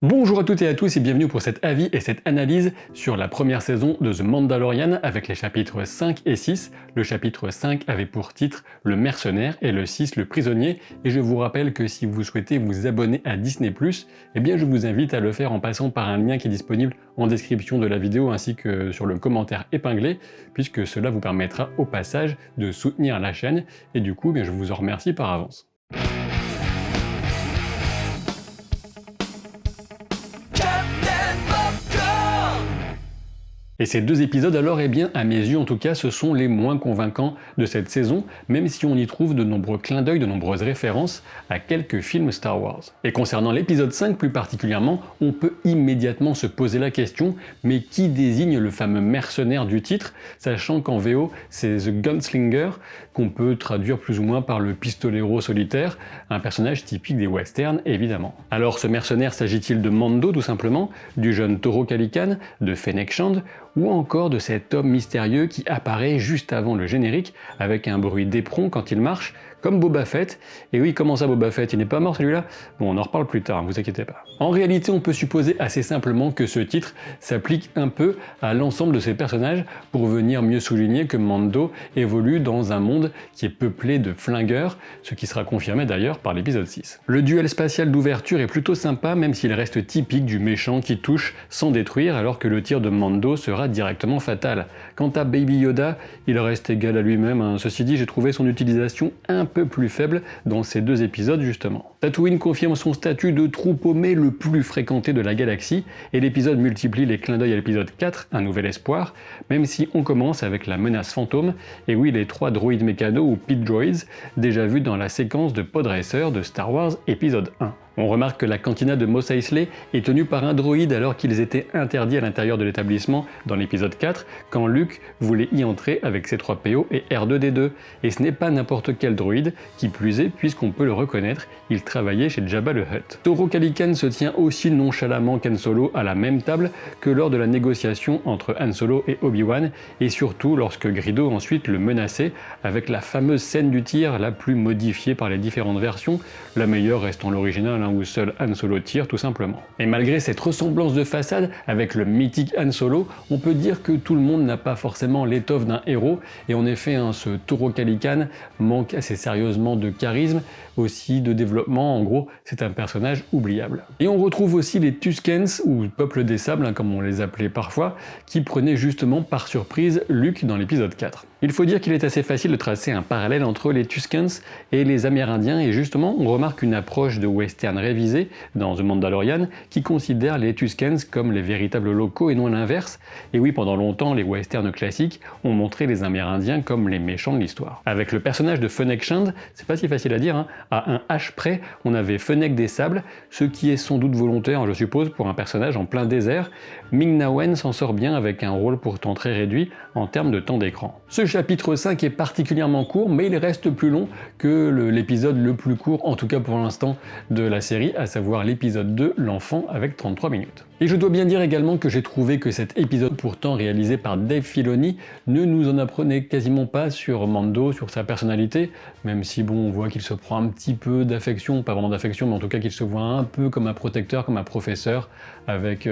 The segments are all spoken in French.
Bonjour à toutes et à tous et bienvenue pour cet avis et cette analyse sur la première saison de The Mandalorian avec les chapitres 5 et 6. Le chapitre 5 avait pour titre Le mercenaire et le 6 Le prisonnier, et je vous rappelle que si vous souhaitez vous abonner à Disney+, eh bien je vous invite à le faire en passant par un lien qui est disponible en description de la vidéo ainsi que sur le commentaire épinglé, puisque cela vous permettra au passage de soutenir la chaîne, et du coup je vous en remercie par avance. Et ces deux épisodes alors, eh bien, à mes yeux en tout cas, ce sont les moins convaincants de cette saison, même si on y trouve de nombreux clins d'œil, de nombreuses références à quelques films Star Wars. Et concernant l'épisode 5 plus particulièrement, on peut immédiatement se poser la question, mais qui désigne le fameux mercenaire du titre, sachant qu'en VO, c'est The Gunslinger, qu'on peut traduire plus ou moins par le pistolero solitaire, un personnage typique des westerns évidemment. Alors ce mercenaire s'agit-il de Mando tout simplement, du jeune Toro Calican, de Fennec Shand, ou encore de cet homme mystérieux qui apparaît juste avant le générique avec un bruit d'éperon quand il marche, comme Boba Fett. Et oui, comment ça Boba Fett, il n'est pas mort celui-là? Bon, on en reparle plus tard, ne vous inquiétez pas. En réalité, on peut supposer assez simplement que ce titre s'applique un peu à l'ensemble de ces personnages pour venir mieux souligner que Mando évolue dans un monde qui est peuplé de flingueurs, ce qui sera confirmé d'ailleurs par l'épisode 6. Le duel spatial d'ouverture est plutôt sympa, même s'il reste typique du méchant qui touche sans détruire, alors que le tir de Mando sera directement fatal. Quant à Baby Yoda, il reste égal à lui-même, hein. Ceci dit, j'ai trouvé son utilisation un peu plus faible dans ces deux épisodes justement. Tatooine confirme son statut de trou paumé le plus fréquenté de la galaxie, et l'épisode multiplie les clins d'œil à l'épisode 4, Un Nouvel Espoir, même si on commence avec la menace fantôme, et oui, les 3 droïdes mécano ou pit droids, déjà vus dans la séquence de Pod Racer de Star Wars épisode 1. On remarque que la cantina de Mos Eisley est tenue par un droïde alors qu'ils étaient interdits à l'intérieur de l'établissement dans l'épisode 4, quand Luke voulait y entrer avec ses 3 PO et R2-D2. Et ce n'est pas n'importe quel droïde, qui plus est puisqu'on peut le reconnaître, il travaillait chez Jabba the Hutt. Toro Calican se tient aussi nonchalamment qu'Han Solo à la même table que lors de la négociation entre Han Solo et Obi-Wan, et surtout lorsque Greedo ensuite le menaçait avec la fameuse scène du tir la plus modifiée par les différentes versions, la meilleure restant l'original, où seul Han Solo tire tout simplement. Et malgré cette ressemblance de façade avec le mythique Han Solo, on peut dire que tout le monde n'a pas forcément l'étoffe d'un héros, et en effet ce Toro Calican manque assez sérieusement de charisme, aussi de développement. En gros, c'est un personnage oubliable. Et on retrouve aussi les Tuskens, ou Peuple des Sables, comme on les appelait parfois, qui prenaient justement par surprise Luke dans l'épisode 4. Il faut dire qu'il est assez facile de tracer un parallèle entre les Tuskens et les Amérindiens, et justement on remarque une approche de western révisée dans The Mandalorian qui considère les Tuskens comme les véritables locaux et non l'inverse. Et oui, pendant longtemps les westerns classiques ont montré les Amérindiens comme les méchants de l'histoire. Avec le personnage de Fennec Shand, c'est pas si facile à dire, hein, à un H près, on avait Fennec des Sables, ce qui est sans doute volontaire je suppose pour un personnage en plein désert. Ming-Na Wen s'en sort bien avec un rôle pourtant très réduit en termes de temps d'écran. Ce chapitre 5 est particulièrement court, mais il reste plus long que l'épisode le plus court, en tout cas pour l'instant, de la série, à savoir l'épisode 2, L'Enfant, avec 33 minutes. Et je dois bien dire également que j'ai trouvé que cet épisode, pourtant réalisé par Dave Filoni, ne nous en apprenait quasiment pas sur Mando, sur sa personnalité, même si bon, on voit qu'il se prend un petit peu d'affection, pas vraiment d'affection, mais en tout cas qu'il se voit un peu comme un protecteur, comme un professeur, avec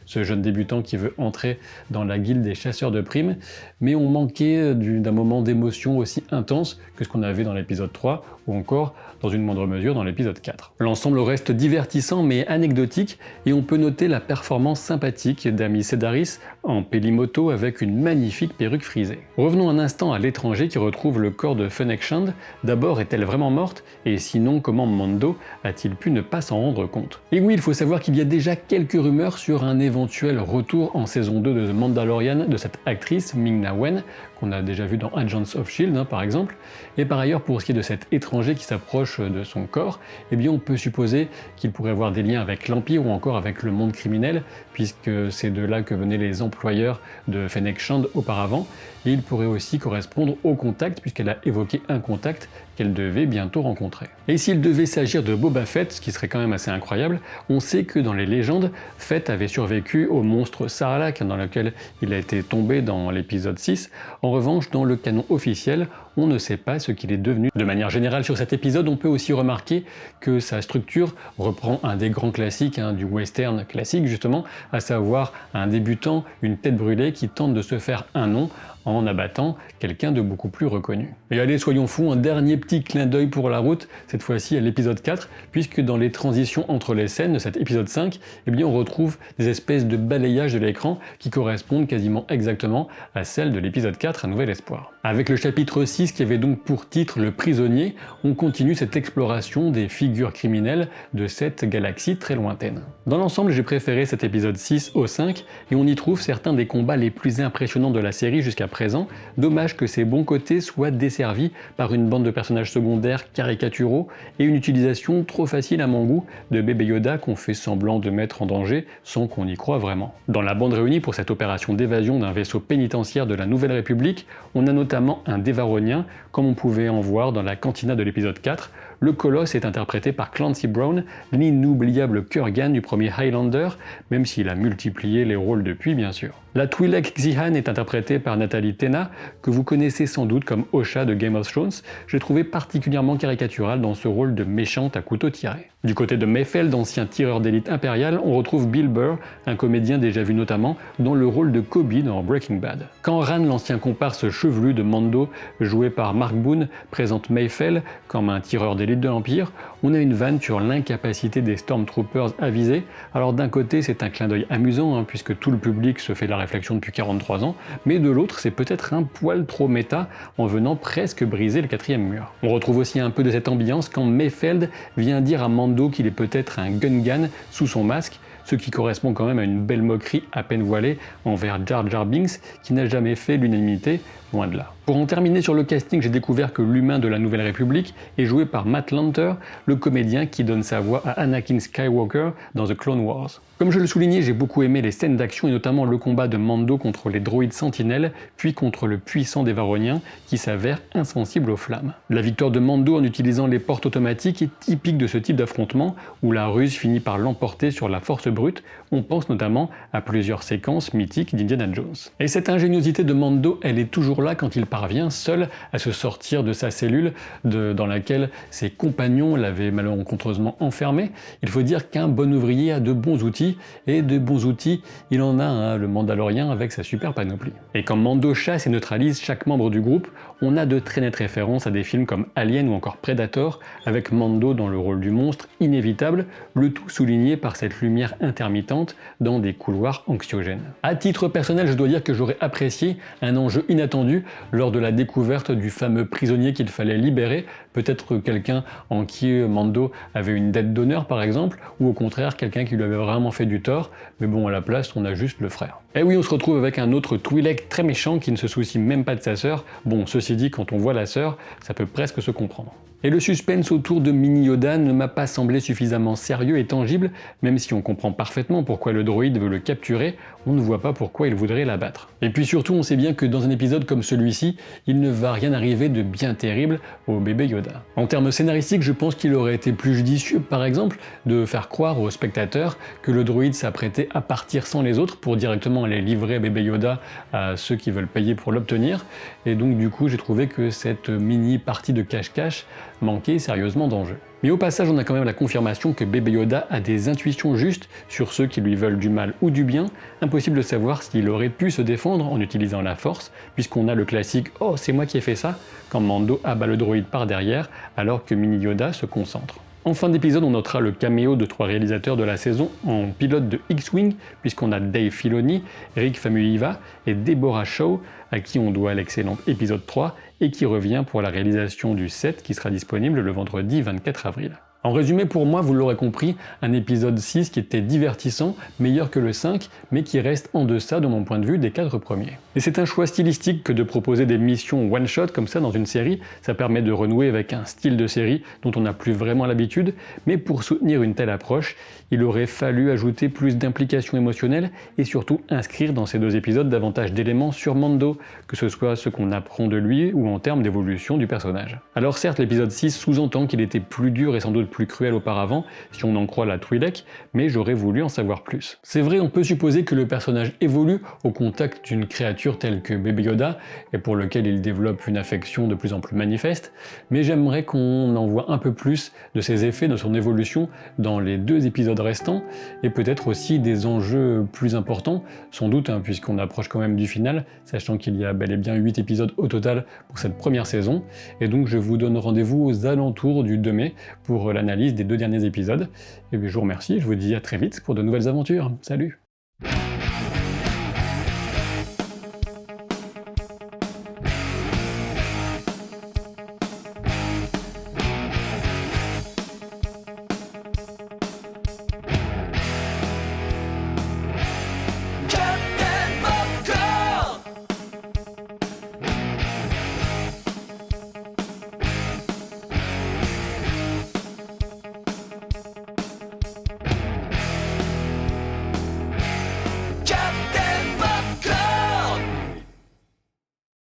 ce jeune débutant qui veut entrer dans la guilde des chasseurs de primes, mais on manquait d'un moment d'émotion aussi intense que ce qu'on avait dans l'épisode 3, ou encore dans une moindre mesure dans l'épisode 4. L'ensemble reste divertissant mais anecdotique, et on peut noter la performance sympathique d'Ami Sedaris en Pelimoto avec une magnifique perruque frisée. Revenons un instant à l'étranger qui retrouve le corps de Fennec Shand. D'abord, est-elle vraiment morte? Et sinon, comment Mando a-t-il pu ne pas s'en rendre compte? Et oui, il faut savoir qu'il y a déjà quelques rumeurs sur un éventuel retour en saison 2 de The Mandalorian de cette actrice Ming-Na Wen, qu'on a déjà vu dans Agents of S.H.I.E.L.D. Par exemple. Et par ailleurs, pour ce qui est de cet étranger qui s'approche de son corps, eh bien on peut supposer qu'il pourrait avoir des liens avec l'Empire ou encore avec le monde criminel, puisque c'est de là que venaient les employeurs de Fennec Shand auparavant, et il pourrait aussi correspondre au contact, puisqu'elle a évoqué un contact qu'elle devait bientôt rencontrer. Et s'il devait s'agir de Boba Fett, ce qui serait quand même assez incroyable, on sait que dans les légendes, Fett avait survécu au monstre Sarlacc, dans lequel il a été tombé dans l'épisode 6. En revanche, dans le canon officiel, on ne sait pas ce qu'il est devenu. De manière générale sur cet épisode, on peut aussi remarquer que sa structure reprend un des grands classiques du western classique justement, à savoir un débutant, une tête brûlée qui tente de se faire un nom en abattant quelqu'un de beaucoup plus reconnu. Et allez, soyons fous, un dernier petit clin d'œil pour la route, cette fois-ci à l'épisode 4, puisque dans les transitions entre les scènes de cet épisode 5, eh bien on retrouve des espèces de balayages de l'écran qui correspondent quasiment exactement à celles de l'épisode 4, Un Nouvel Espoir. Avec le chapitre 6 qui avait donc pour titre Le Prisonnier, on continue cette exploration des figures criminelles de cette galaxie très lointaine. Dans l'ensemble, j'ai préféré cet épisode 6 au 5, et on y trouve certains des combats les plus impressionnants de la série jusqu'à présent. Dommage que ces bons côtés soient desservis par une bande de personnages secondaires caricaturaux et une utilisation trop facile à mon goût de bébé Yoda qu'on fait semblant de mettre en danger sans qu'on y croit vraiment. Dans la bande réunie pour cette opération d'évasion d'un vaisseau pénitentiaire de la Nouvelle République, on a notamment un Dévaronien, comme on pouvait en voir dans la cantina de l'épisode 4. Le colosse est interprété par Clancy Brown, l'inoubliable Kurgan du premier Highlander, même s'il a multiplié les rôles depuis bien sûr. La Twi'lek Xi'an est interprétée par Natalie Tena, que vous connaissez sans doute comme Osha de Game of Thrones. Je l'ai trouvée particulièrement caricaturale dans ce rôle de méchante à couteau tiré. Du côté de Mayfeld, ancien tireur d'élite impérial, on retrouve Bill Burr, un comédien déjà vu notamment dans le rôle de Kobe dans Breaking Bad. Quand Ran, l'ancien comparse chevelu de Mando, joué par Mark Boone, présente Mayfeld comme un tireur d'élite de l'Empire, on a une vanne sur l'incapacité des Stormtroopers à viser. Alors d'un côté c'est un clin d'œil amusant puisque tout le public se fait la réflexion depuis 43 ans, mais de l'autre c'est peut-être un poil trop méta en venant presque briser le quatrième mur. On retrouve aussi un peu de cette ambiance quand Mayfeld vient dire à Mando qu'il est peut-être un Gungan sous son masque, ce qui correspond quand même à une belle moquerie à peine voilée envers Jar Jar Binks qui n'a jamais fait l'unanimité, loin de là. Pour en terminer sur le casting, j'ai découvert que l'humain de la Nouvelle République est joué par Matt Lanter, le comédien qui donne sa voix à Anakin Skywalker dans The Clone Wars. Comme je le soulignais, j'ai beaucoup aimé les scènes d'action et notamment le combat de Mando contre les droïdes sentinelles, puis contre le puissant Dévaronien qui s'avère insensible aux flammes. La victoire de Mando en utilisant les portes automatiques est typique de ce type d'affrontement où la ruse finit par l'emporter sur la force brute. On pense notamment à plusieurs séquences mythiques d'Indiana Jones. Et cette ingéniosité de Mando, elle est toujours là quand il parvient seul à se sortir de sa cellule dans laquelle ses compagnons l'avaient malencontreusement enfermé. Il faut dire qu'un bon ouvrier a de bons outils, et de bons outils, il en a, le Mandalorien avec sa super panoplie. Et quand Mando chasse et neutralise chaque membre du groupe, on a de très nettes références à des films comme Alien ou encore Predator, avec Mando dans le rôle du monstre inévitable, le tout souligné par cette lumière intermittente dans des couloirs anxiogènes. À titre personnel, je dois dire que j'aurais apprécié un enjeu inattendu lors de la découverte du fameux prisonnier qu'il fallait libérer, peut-être quelqu'un en qui Mando avait une dette d'honneur par exemple, ou au contraire quelqu'un qui lui avait vraiment fait du tort, mais bon à la place on a juste le frère. Et oui, on se retrouve avec un autre Twi'lek très méchant qui ne se soucie même pas de sa sœur. Bon, ceci dit, quand on voit la sœur, ça peut presque se comprendre. Et le suspense autour de Mini Yoda ne m'a pas semblé suffisamment sérieux et tangible, même si on comprend parfaitement pourquoi le droïde veut le capturer, on ne voit pas pourquoi il voudrait l'abattre. Et puis surtout, on sait bien que dans un épisode comme celui-ci, il ne va rien arriver de bien terrible au bébé Yoda. En termes scénaristiques, je pense qu'il aurait été plus judicieux, par exemple, de faire croire aux spectateurs que le droïde s'apprêtait à partir sans les autres pour directement aller livrer bébé Yoda à ceux qui veulent payer pour l'obtenir. Et donc du coup, j'ai trouvé que cette mini partie de cache-cache manquait sérieusement d'enjeu. Mais au passage, on a quand même la confirmation que bébé Yoda a des intuitions justes sur ceux qui lui veulent du mal ou du bien. Impossible de savoir s'il aurait pu se défendre en utilisant la force, puisqu'on a le classique « Oh, c'est moi qui ai fait ça » quand Mando abat le droïde par derrière, alors que Mini Yoda se concentre. En fin d'épisode, on notera le caméo de 3 réalisateurs de la saison en pilote de X-Wing, puisqu'on a Dave Filoni, Rick Famuyiwa et Deborah Shaw, à qui on doit l'excellent épisode 3, et qui revient pour la réalisation du 7 qui sera disponible le vendredi 24 avril. En résumé, pour moi, vous l'aurez compris, un épisode 6 qui était divertissant, meilleur que le 5, mais qui reste en deçà de mon point de vue des 4 premiers. Et c'est un choix stylistique que de proposer des missions one-shot comme ça dans une série, ça permet de renouer avec un style de série dont on n'a plus vraiment l'habitude, mais pour soutenir une telle approche, il aurait fallu ajouter plus d'implication émotionnelle et surtout inscrire dans ces 2 épisodes davantage d'éléments sur Mando, que ce soit ce qu'on apprend de lui ou en termes d'évolution du personnage. Alors certes, l'épisode 6 sous-entend qu'il était plus dur et sans doute plus cruel auparavant, si on en croit la Twi'lek, mais j'aurais voulu en savoir plus. C'est vrai, on peut supposer que le personnage évolue au contact d'une créature telle que Baby Yoda, et pour lequel il développe une affection de plus en plus manifeste, mais j'aimerais qu'on en voit un peu plus de ses effets, de son évolution dans les 2 épisodes restants, et peut-être aussi des enjeux plus importants, sans doute, hein, puisqu'on approche quand même du final, sachant qu'il y a bel et bien 8 épisodes au total pour cette première saison, et donc je vous donne rendez-vous aux alentours du 2 mai pour l'analyse des 2 derniers épisodes. Et bien je vous remercie, je vous dis à très vite pour de nouvelles aventures. Salut!